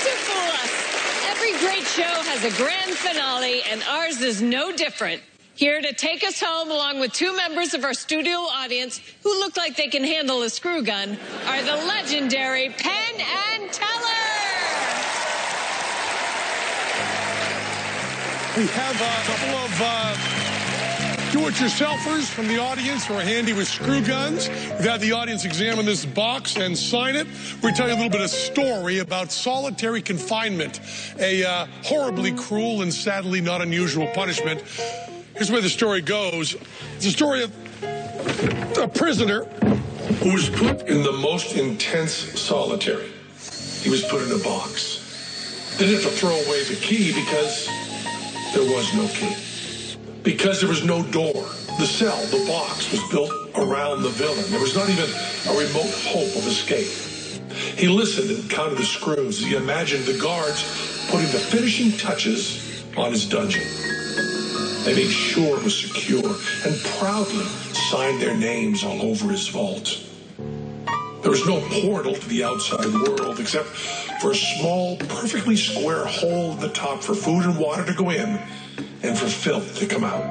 to Fool Us. Every great show has a grand finale, and ours is no different. Here to take us home, along with two members of our studio audience who look like they can handle a screw gun, are the legendary Penn and Teller. We have a couple of do-it-yourselfers from the audience who are handy with screw guns. We've had the audience examine this box and sign it. We're tell you a little bit of story about solitary confinement, a horribly cruel and sadly not unusual punishment. Here's where the story goes. It's a story of a prisoner who was put in the most intense solitary. He was put in a box. They didn't have to throw away the key because there was no key. Because there was no door. The cell, the box, was built around the villain. There was not even a remote hope of escape. He listened and counted the screws as he imagined the guards putting the finishing touches on his dungeon. They made sure it was secure and proudly signed their names all over his vault. There was no portal to the outside world except for a small, perfectly square hole at the top for food and water to go in and for filth to come out.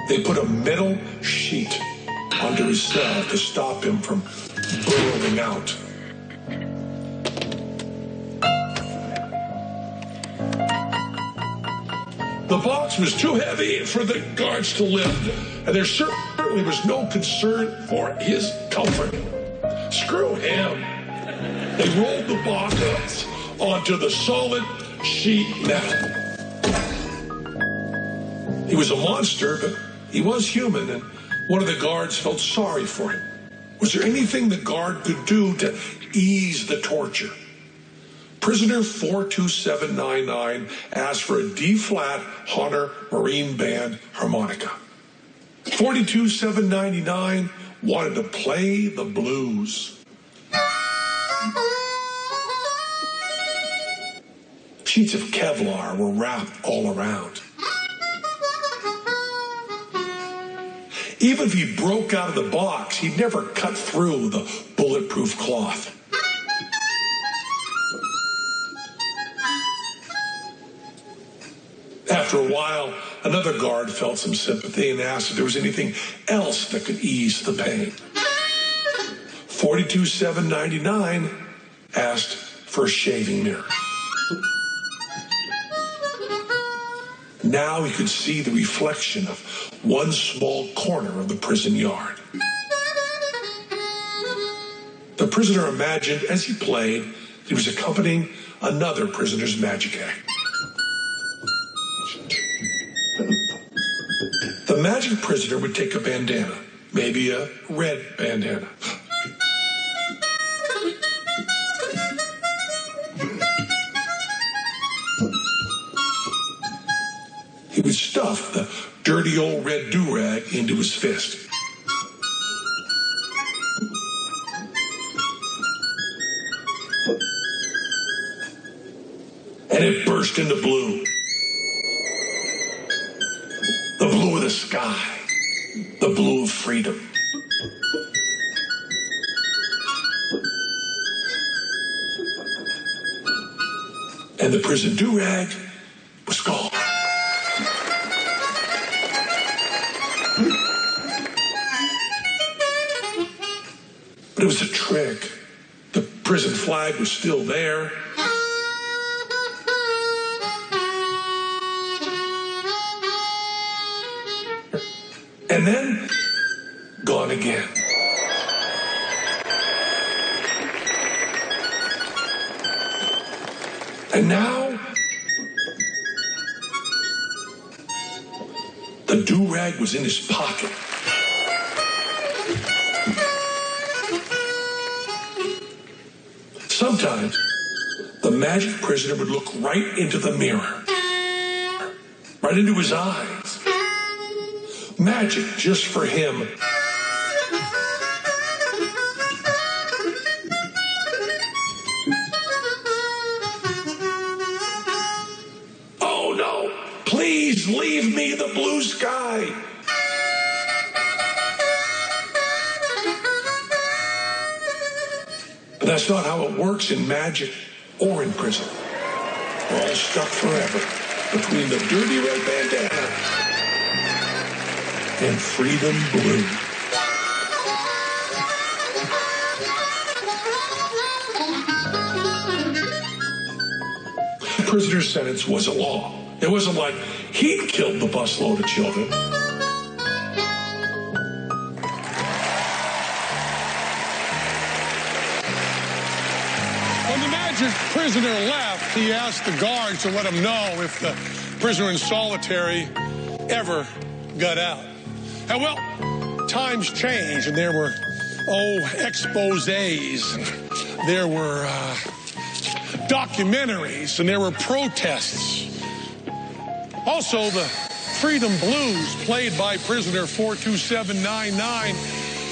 They put a metal sheet under his cell to stop him from burrowing out. The box was too heavy for the guards to lift, and there certainly was no concern for his comfort. Screw him. They rolled the box onto the solid sheet metal. He was a monster, but he was human, and one of the guards felt sorry for him. Was there anything the guard could do to ease the torture? Prisoner 42799 asked for a D-flat Honor Marine Band harmonica. 42799 wanted to play the blues. Sheets of Kevlar were wrapped all around. Even if he broke out of the box, he'd never cut through the bulletproof cloth. After a while, another guard felt some sympathy and asked if there was anything else that could ease the pain. 42799 asked for a shaving mirror. Now he could see the reflection of one small corner of the prison yard. The prisoner imagined as he played he was accompanying another prisoner's magic act. The magic prisoner would take a bandana, maybe a red bandana. He would stuff the dirty old red do-rag into his fist. And it burst into blue. The blue of the sky. The blue of freedom. And the prison do-rag was gone. But it was a trick. The prison flag was still there. And then, gone again. And now, the do-rag was in his pocket. Sometimes, the magic prisoner would look right into the mirror, right into his eyes. Magic just for him. Oh no, please leave me the blue sky. But that's not how it works in magic or in prison. We're all stuck forever between the dirty red bandana and freedom blue. The prisoner's sentence was a law. It wasn't like he'd killed the busload of children. When the magic prisoner left, he asked the guards to let him know if the prisoner in solitary ever got out. And well, times changed, and there were, exposés, and there were documentaries, and there were protests. Also, the Freedom Blues, played by prisoner 42799,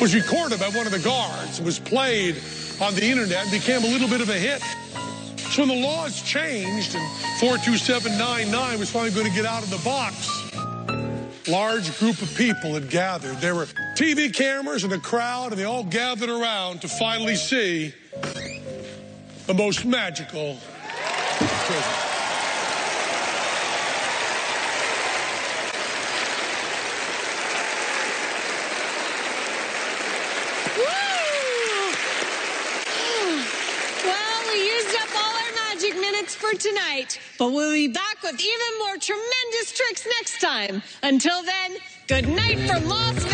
was recorded by one of the guards. It was played on the internet and became a little bit of a hit. So when the laws changed and 42799 was finally going to get out of the box, large group of people had gathered. There were TV cameras and a crowd, and they all gathered around to finally see the most magical prison. Minutes for tonight, but we'll be back with even more tremendous tricks next time. Until then, good night from Las Vegas.